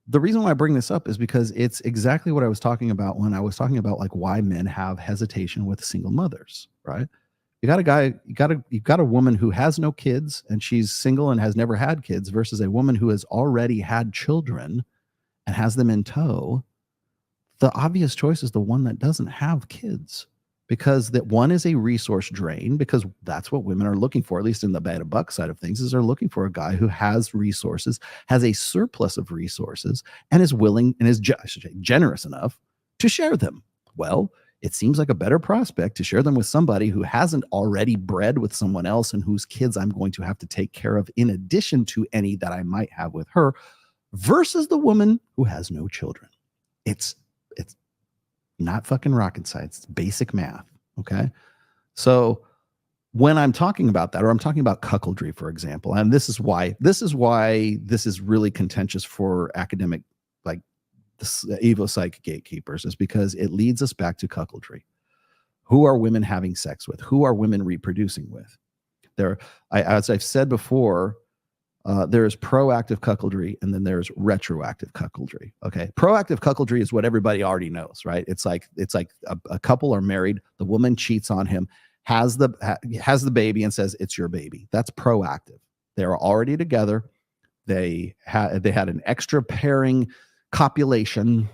the reason why I bring this up is because it's exactly what I was talking about when I was talking about like why men have hesitation with single mothers, right? You got a guy, you got a woman who has no kids and she's single and has never had kids versus a woman who has already had children and has them in tow. The obvious choice is the one that doesn't have kids, because that one is a resource drain, because that's what women are looking for, at least in the bad buck side of things, is they're looking for a guy who has resources, has a surplus of resources, and is willing and is generous enough to share them. Well, it seems like a better prospect to share them with somebody who hasn't already bred with someone else and whose kids I'm going to have to take care of in addition to any that I might have with her, versus the woman who has no children. It's not fucking rocket science. It's basic math. Okay. So when I'm talking about that, or I'm talking about cuckoldry, for example, and this is why this is really contentious for academic, like the Evo Psych gatekeepers, is because it leads us back to cuckoldry. Who are women having sex with? Who are women reproducing with? As I've said before, there's proactive cuckoldry and then there's retroactive cuckoldry. Okay. Proactive cuckoldry is what everybody already knows, right? It's like a couple are married. The woman cheats on him, has the baby and says, it's your baby. That's proactive. They're already together. They had an extra pairing copulation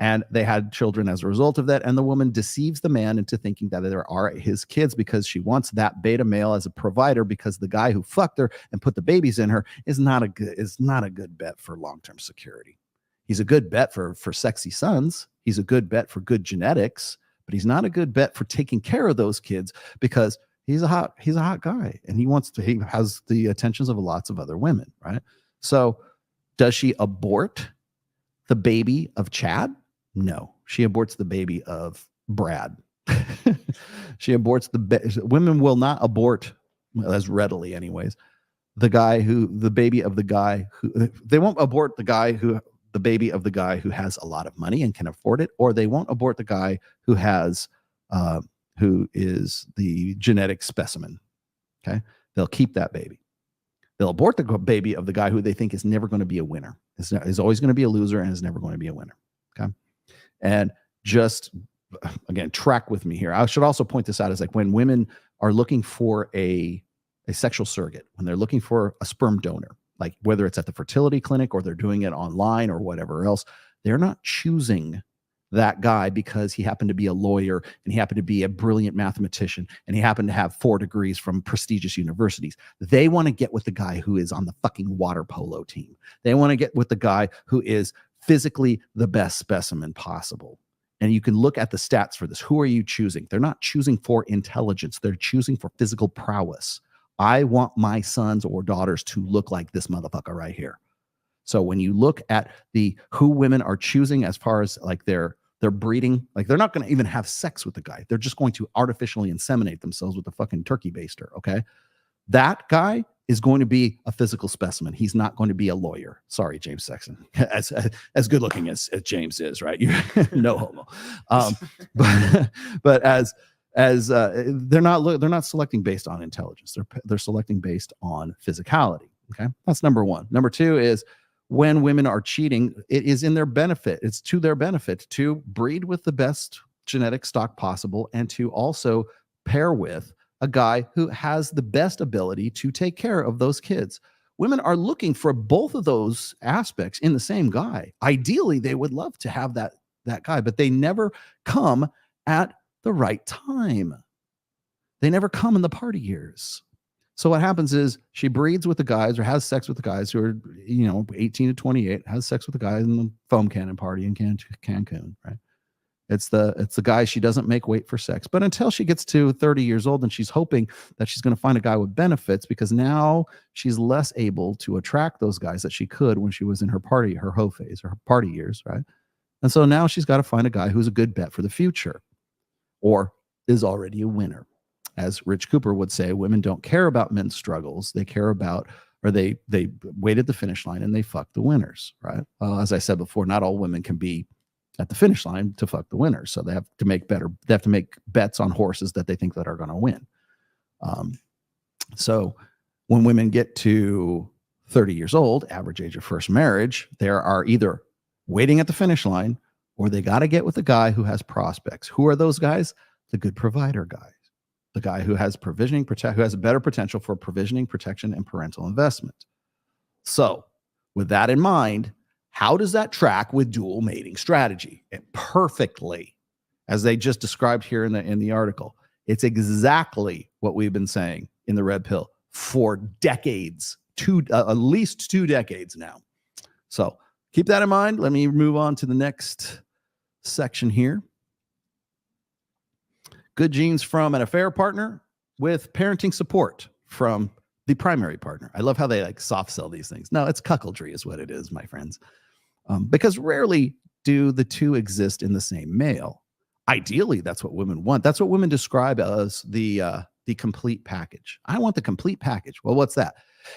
and they had children as a result of that. And the woman deceives the man into thinking that there are his kids because she wants that beta male as a provider, because the guy who fucked her and put the babies in her is not a good bet for long-term security. He's a good bet for sexy sons. He's a good bet for good genetics, but he's not a good bet for taking care of those kids, because he's a hot guy and he has the attentions of lots of other women, right? So does she abort the baby of Chad? No, she aborts the baby of Brad. She aborts women will not abort as readily anyways. They won't abort the baby of the guy who has a lot of money and can afford it, or they won't abort the guy who is the genetic specimen. Okay. They'll keep that baby. They'll abort the baby of the guy who they think is never going to be a winner. Is always going to be a loser and is never going to be a winner. Okay. And just, again, track with me here. I should also point this out, is like when women are looking for a sexual surrogate, when they're looking for a sperm donor, like whether it's at the fertility clinic or they're doing it online or whatever else, they're not choosing that guy because he happened to be a lawyer and he happened to be a brilliant mathematician and he happened to have 4 degrees from prestigious universities. They want to get with the guy who is on the fucking water polo team. They want to get with the guy who is physically the best specimen possible. And you can look at the stats for this. Who are you choosing? They're not choosing for intelligence. They're choosing for physical prowess. I want my sons or daughters to look like this motherfucker right here. So when you look at who women are choosing as far as like their breeding, like they're not going to even have sex with the guy. They're just going to artificially inseminate themselves with a fucking turkey baster. Okay. That guy is going to be a physical specimen. He's not going to be a lawyer. Sorry, James Sexton, as good looking as James is, right? You no homo. But as they're not selecting based on intelligence. They're selecting based on physicality. Okay. That's number one. Number two is, when women are cheating, it is in their benefit. It's to their benefit to breed with the best genetic stock possible and to also pair with a guy who has the best ability to take care of those kids. Women are looking for both of those aspects in the same guy. Ideally, they would love to have that guy, but they never come at the right time. They never come in the party years. So what happens is she breeds with the guys or has sex with the guys who are, 18 to 28, has sex with the guys in the foam cannon party in Cancun, right? It's the guy she doesn't make wait for sex. But until she gets to 30 years old, and she's hoping that she's going to find a guy with benefits, because now she's less able to attract those guys that she could when she was in her hoe phase or her party years, right? And so now she's got to find a guy who's a good bet for the future or is already a winner. As Rich Cooper would say, women don't care about men's struggles. They care about, or they wait at the finish line and they fuck the winners, right? As I said before, not all women can be at the finish line to fuck the winners. So they have to make bets on horses that they think that are going to win. So when women get to 30 years old, average age of first marriage, there are either waiting at the finish line or they got to get with the guy who has prospects. Who are those guys? The good provider guys. The guy who has who has a better potential for provisioning, protection, and parental investment. So, with that in mind, how does that track with dual mating strategy? Perfectly, as they just described here in the article. It's exactly what we've been saying in the Red Pill for decades, at least 2 decades now. So keep that in mind. Let me move on to the next section here. Good genes from an affair partner with parenting support from the primary partner. I love how they like soft sell these things. No, it's cuckoldry is what it is, my friends. Because rarely do the two exist in the same male. Ideally, that's what women want. That's what women describe as the complete package. I want the complete package. Well, what's that?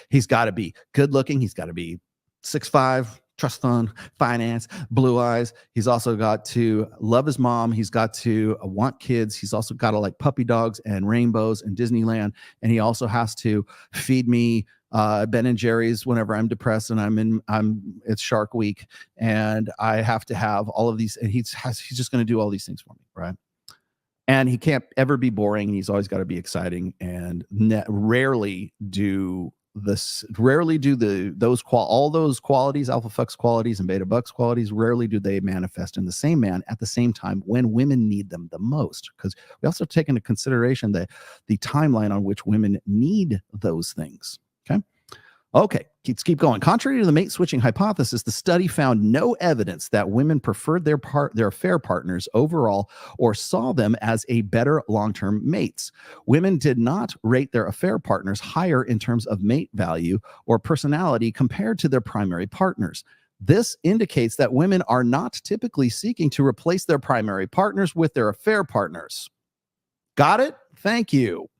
He's got to be good looking. He's got to be 6'5", trust fund, finance, blue eyes. He's also got to love his mom. He's got to want kids. He's also got to like puppy dogs and rainbows and Disneyland. And he also has to feed me Ben and Jerry's whenever I'm depressed and it's Shark Week and I have to have all of these. And he's just going to do all these things for me, right? And he can't ever be boring. And he's always got to be exciting and rarely do all those qualities, alpha fucks qualities and beta bucks qualities, rarely do they manifest in the same man at the same time when women need them the most. Because we also take into consideration the timeline on which women need those things. Okay, let's keep going. Contrary to the mate switching hypothesis, the study found no evidence that women preferred their affair partners overall or saw them as a better long-term mates. Women did not rate their affair partners higher in terms of mate value or personality compared to their primary partners. This indicates that women are not typically seeking to replace their primary partners with their affair partners. Got it? Thank you.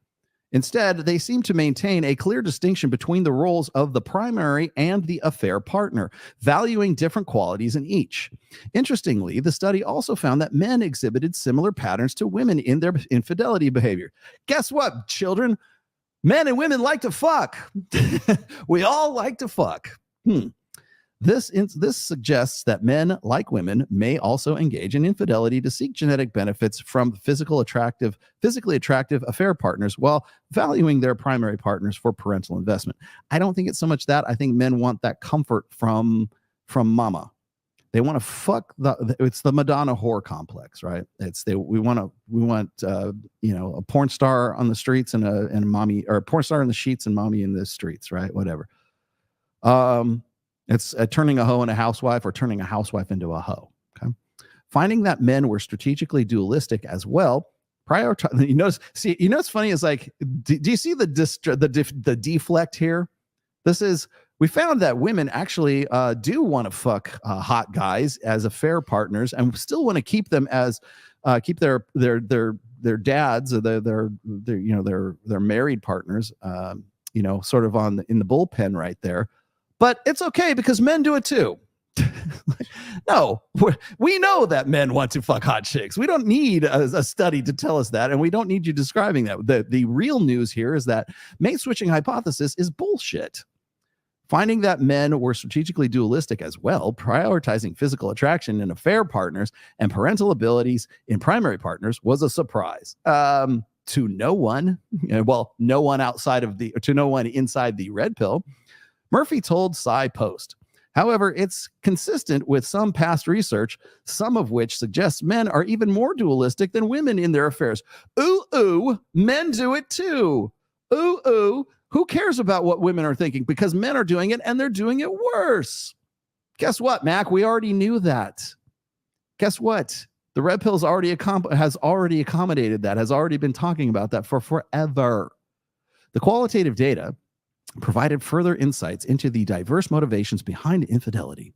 Instead, they seem to maintain a clear distinction between the roles of the primary and the affair partner, valuing different qualities in each. Interestingly, the study also found that men exhibited similar patterns to women in their infidelity behavior. Guess what, children? Men and women like to fuck. We all like to fuck. This suggests that men, like women, may also engage in infidelity to seek genetic benefits from physically attractive affair partners while valuing their primary partners for parental investment. I don't think it's so much that. I think men want that comfort from mama. They want to fuck it's the Madonna whore complex, right? We want a porn star on the streets and a mommy, or a porn star in the sheets and mommy in the streets, right? Whatever. It's turning a hoe into a housewife or turning a housewife into a hoe. Okay, finding that men were strategically dualistic as well. You notice what's funny is like, do you see the deflect here? We found that women actually do want to fuck hot guys as affair partners and still want to keep them as keep their dads or their married partners sort of in the bullpen right there. But it's okay because men do it too. No, we know that men want to fuck hot chicks. We don't need a study to tell us that, and we don't need you describing that. The real news here is that mate switching hypothesis is bullshit. Finding that men were strategically dualistic as well, prioritizing physical attraction in affair partners and parental abilities in primary partners was a surprise. To no one, no one inside the Red Pill. Murphy told SciPost. However, it's consistent with some past research, some of which suggests men are even more dualistic than women in their affairs. Ooh, men do it too. Ooh, who cares about what women are thinking? Because men are doing it and they're doing it worse. Guess what, Mac? We already knew that. Guess what? The Red Pill has already accommodated that, has already been talking about that for forever. The qualitative data provided further insights into the diverse motivations behind infidelity.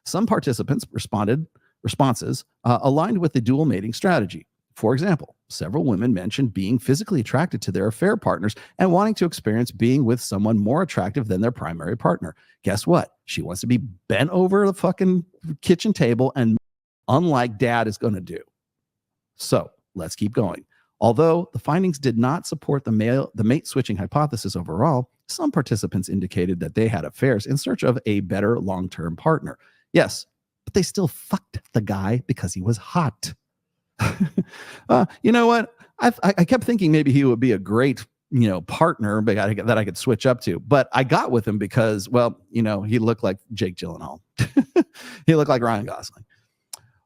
Some participants' responses aligned with the dual mating strategy. For example, several women mentioned being physically attracted to their affair partners and wanting to experience being with someone more attractive than their primary partner. Guess what? She wants to be bent over the fucking kitchen table, and unlike dad is going to do. So let's keep going. Although the findings did not support the mate switching hypothesis overall, some participants indicated that they had affairs in search of a better long-term partner. Yes, but they still fucked the guy because he was hot. You know what? I kept thinking maybe he would be a great, partner that I could switch up to. But I got with him because, well, he looked like Jake Gyllenhaal. He looked like Ryan Gosling.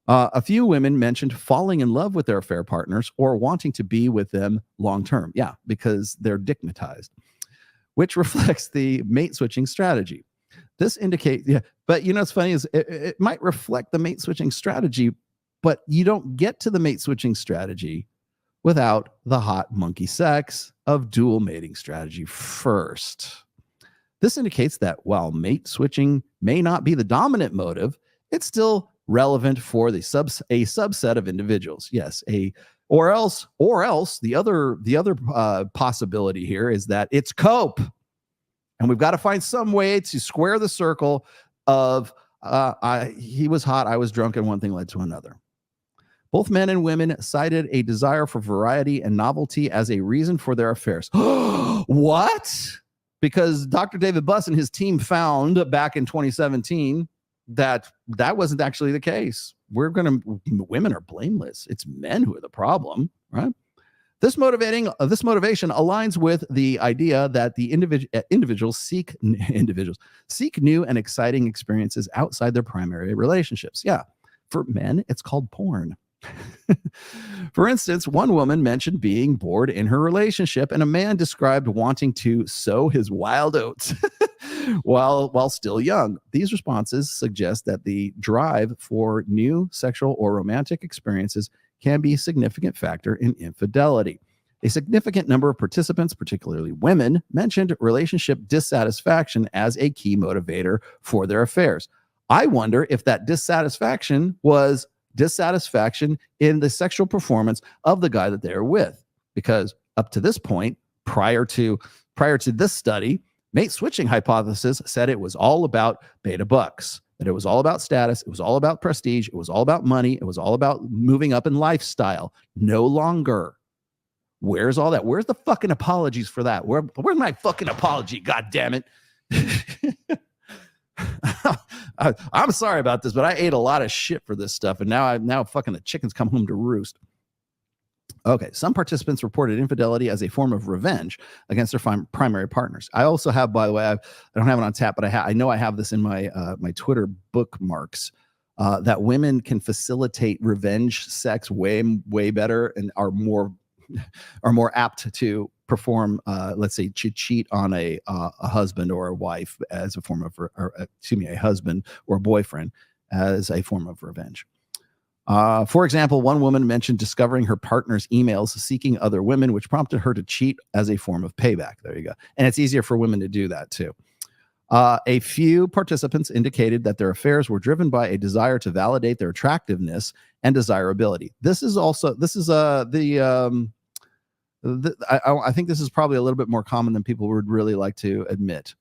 A few women mentioned falling in love with their affair partners or wanting to be with them long term. Yeah, because they're dignitized, which reflects the mate switching strategy. This indicates, yeah, but what's funny is it might reflect the mate switching strategy, but you don't get to the mate switching strategy without the hot monkey sex of dual mating strategy first. This indicates that while mate switching may not be the dominant motive, it's still relevant for a subset of individuals. Yes, or else the other possibility here is that it's cope, and we've got to find some way to square the circle of he was hot, I was drunk, and one thing led to another. Both men and women cited a desire for variety and novelty as a reason for their affairs. What? Because Dr. David Buss and his team found back in 2017 that wasn't actually the case. Women are blameless. It's men who are the problem, right? This motivation aligns with the idea that the individuals seek new and exciting experiences outside their primary relationships. Yeah, for men, it's called porn. For instance, one woman mentioned being bored in her relationship, and a man described wanting to sow his wild oats while still young. These responses suggest that the drive for new sexual or romantic experiences can be a significant factor in infidelity. A significant number of participants, particularly women, mentioned relationship dissatisfaction as a key motivator for their affairs. I wonder if that dissatisfaction was dissatisfaction in the sexual performance of the guy that they're with, because up to this point, prior to this study, mate switching hypothesis said it was all about beta bucks, that it was all about status, it was all about prestige, it was all about money, it was all about moving up in lifestyle. No longer. Where's all that? Where's the fucking apologies for that? Where's my fucking apology? God damn it. I'm sorry about this, but I ate a lot of shit for this stuff, and now fucking the chickens come home to roost. Okay, some participants reported infidelity as a form of revenge against their primary partners. I also have, by the way, I don't have it on tap, but I know I have this in my my Twitter bookmarks, that women can facilitate revenge sex way better and are more apt to perform, let's say, to cheat on a husband or a wife as a form of, a husband or a boyfriend as a form of revenge. For example, one woman mentioned discovering her partner's emails seeking other women, which prompted her to cheat as a form of payback. There you go. And it's easier for women to do that too. A few participants indicated that their affairs were driven by a desire to validate their attractiveness and desirability. I think this is probably a little bit more common than people would really like to admit.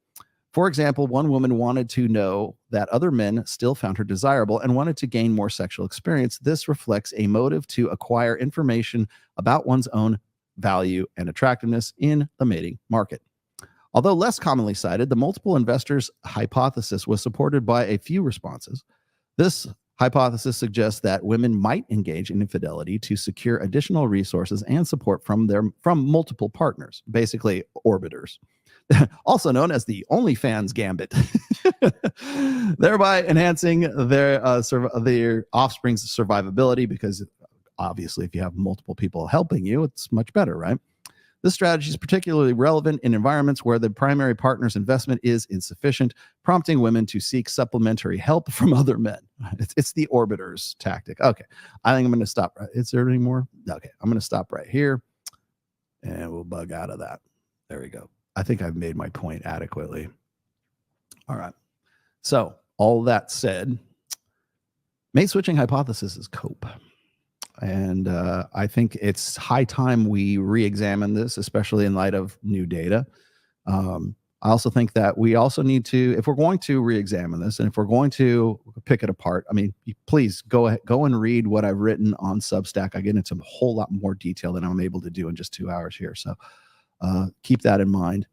For example, one woman wanted to know that other men still found her desirable and wanted to gain more sexual experience. This reflects a motive to acquire information about one's own value and attractiveness in the mating market. Although less commonly cited, the multiple investors hypothesis was supported by a few responses. This hypothesis suggests that women might engage in infidelity to secure additional resources and support from multiple partners, basically orbiters, also known as the OnlyFans gambit, thereby enhancing their offspring's survivability, because obviously if you have multiple people helping you, it's much better, right? This strategy is particularly relevant in environments where the primary partner's investment is insufficient, prompting women to seek supplementary help from other men. It's the orbiter's tactic. Okay, I think I'm going to stop. Is there any more? Okay, I'm going to stop right here, and we'll bug out of that. There we go. I think I've made my point adequately. All right. So all that said, mate switching hypothesis is cope. And I think it's high time we re-examine this, especially in light of new data. I also think that we also need to, if we're going to re-examine this, and if we're going to pick it apart, I mean, please go ahead, go and read what I've written on Substack. I get into a whole lot more detail than I'm able to do in just 2 hours here. So keep that in mind.